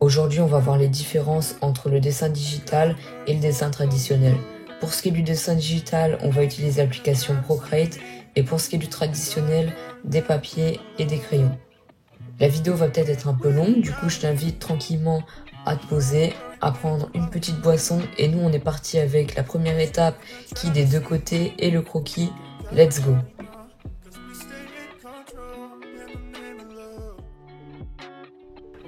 Aujourd'hui, on va voir les différences entre le dessin digital et le dessin traditionnel. Pour ce qui est du dessin digital, on va utiliser l'application Procreate et pour ce qui est du traditionnel, des papiers et des crayons. La vidéo va peut-être être un peu longue, du coup je t'invite tranquillement à te poser, à prendre une petite boisson et nous on est parti avec la première étape qui est des deux côtés et le croquis. Let's go!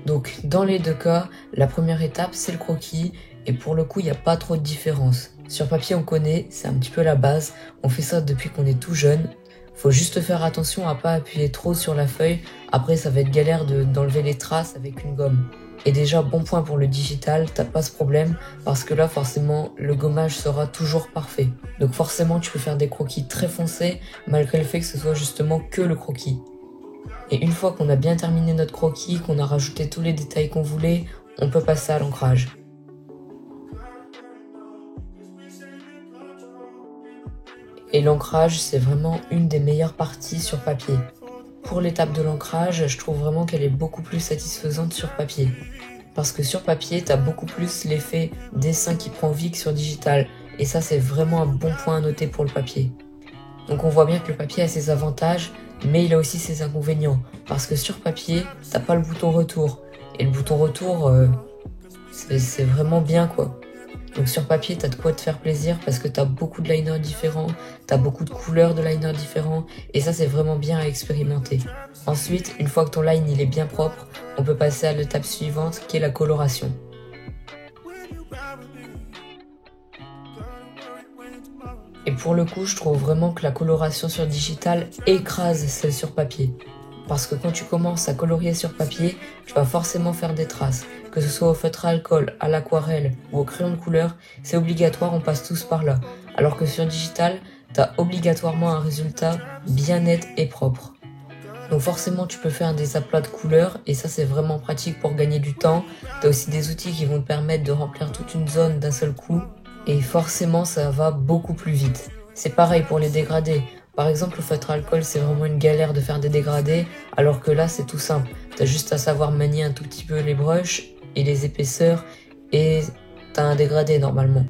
Donc dans les deux cas, la première étape c'est le croquis et pour le coup il n'y a pas trop de différence. Sur papier on connaît, c'est un petit peu la base, on fait ça depuis qu'on est tout jeune. Faut juste faire attention à pas appuyer trop sur la feuille, après ça va être galère d'enlever les traces avec une gomme. Et déjà bon point pour le digital, t'as pas ce problème parce que là forcément le gommage sera toujours parfait. Donc forcément tu peux faire des croquis très foncés malgré le fait que ce soit justement que le croquis. Et une fois qu'on a bien terminé notre croquis, qu'on a rajouté tous les détails qu'on voulait, on peut passer à l'ancrage. Et l'ancrage, c'est vraiment une des meilleures parties sur papier. Pour l'étape de l'ancrage, je trouve vraiment qu'elle est beaucoup plus satisfaisante sur papier. Parce que sur papier, t'as beaucoup plus l'effet dessin qui prend vie que sur digital. Et ça, c'est vraiment un bon point à noter pour le papier. Donc on voit bien que le papier a ses avantages, mais il a aussi ses inconvénients. Parce que sur papier, t'as pas le bouton retour. Et le bouton retour, c'est vraiment bien quoi. Donc sur papier, t'as de quoi te faire plaisir parce que t'as beaucoup de liners différents, t'as beaucoup de couleurs de liners différents, et ça c'est vraiment bien à expérimenter. Ensuite, une fois que ton line il est bien propre, on peut passer à l'étape suivante qui est la coloration. Et pour le coup, je trouve vraiment que la coloration sur digital écrase celle sur papier. Parce que quand tu commences à colorier sur papier, tu vas forcément faire des traces. Que ce soit au feutre à alcool, à l'aquarelle ou au crayon de couleur, c'est obligatoire, on passe tous par là. Alors que sur digital, tu as obligatoirement un résultat bien net et propre. Donc forcément, tu peux faire des aplats de couleurs et ça c'est vraiment pratique pour gagner du temps. Tu as aussi des outils qui vont te permettre de remplir toute une zone d'un seul coup. Et forcément, ça va beaucoup plus vite. C'est pareil pour les dégradés. Par exemple, le feutre à alcool, c'est vraiment une galère de faire des dégradés, alors que là, c'est tout simple. T'as juste à savoir manier un tout petit peu les brushes et les épaisseurs, et t'as un dégradé normalement.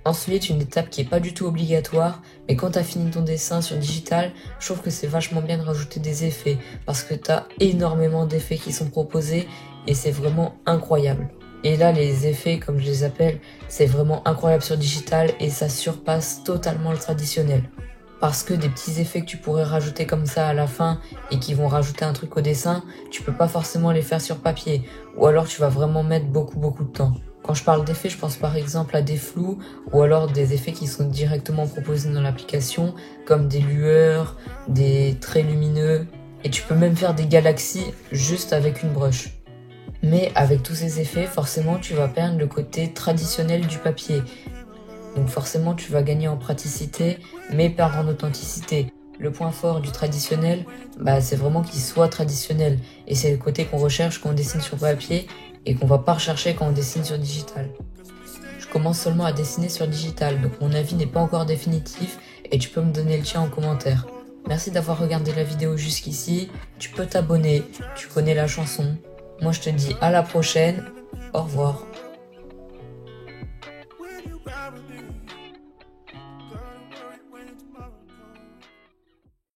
Ensuite, une étape qui est pas du tout obligatoire, mais quand t'as fini ton dessin sur digital, je trouve que c'est vachement bien de rajouter des effets, parce que t'as énormément d'effets qui sont proposés, et c'est vraiment incroyable. Et là, les effets, comme je les appelle, c'est vraiment incroyable sur digital, et ça surpasse totalement le traditionnel. Parce que des petits effets que tu pourrais rajouter comme ça à la fin et qui vont rajouter un truc au dessin, tu peux pas forcément les faire sur papier. Ou alors tu vas vraiment mettre beaucoup de temps. Quand je parle d'effets, je pense par exemple à des flous ou alors des effets qui sont directement proposés dans l'application, comme des lueurs, des traits lumineux. Et tu peux même faire des galaxies juste avec une brush. Mais avec tous ces effets, forcément tu vas perdre le côté traditionnel du papier. Donc forcément tu vas gagner en praticité mais perdre en authenticité. Le point fort du traditionnel, c'est vraiment qu'il soit traditionnel. Et c'est le côté qu'on recherche quand on dessine sur papier et qu'on va pas rechercher quand on dessine sur digital. Je commence seulement à dessiner sur digital, donc mon avis n'est pas encore définitif et tu peux me donner le tien en commentaire. Merci d'avoir regardé la vidéo jusqu'ici, tu peux t'abonner, tu connais la chanson. Moi je te dis à la prochaine, au revoir.